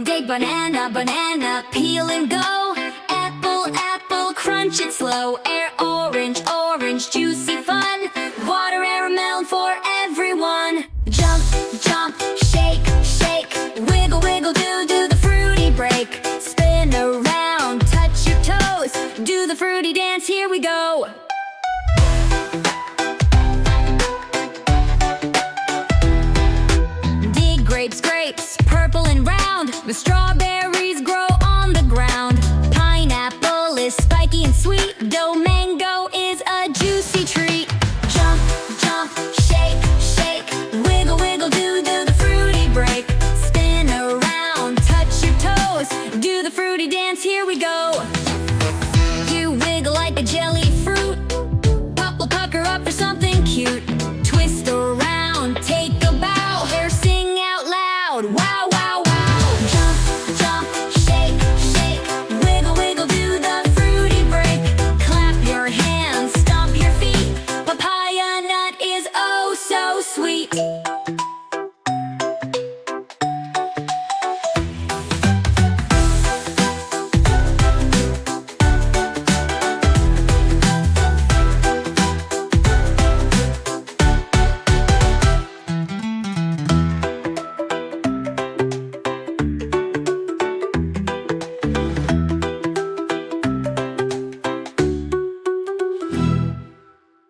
Dig banana, banana, peel and go. Apple, apple, crunch it slow. Air orange, orange, juicy fun. Water melon for everyone. Jump, jump, shake, shake. Wiggle, wiggle, do the fruity break. Spin around, touch your toes. Do the fruity dance, here we go. Dig grapes, grapes, purple and round. With strawberries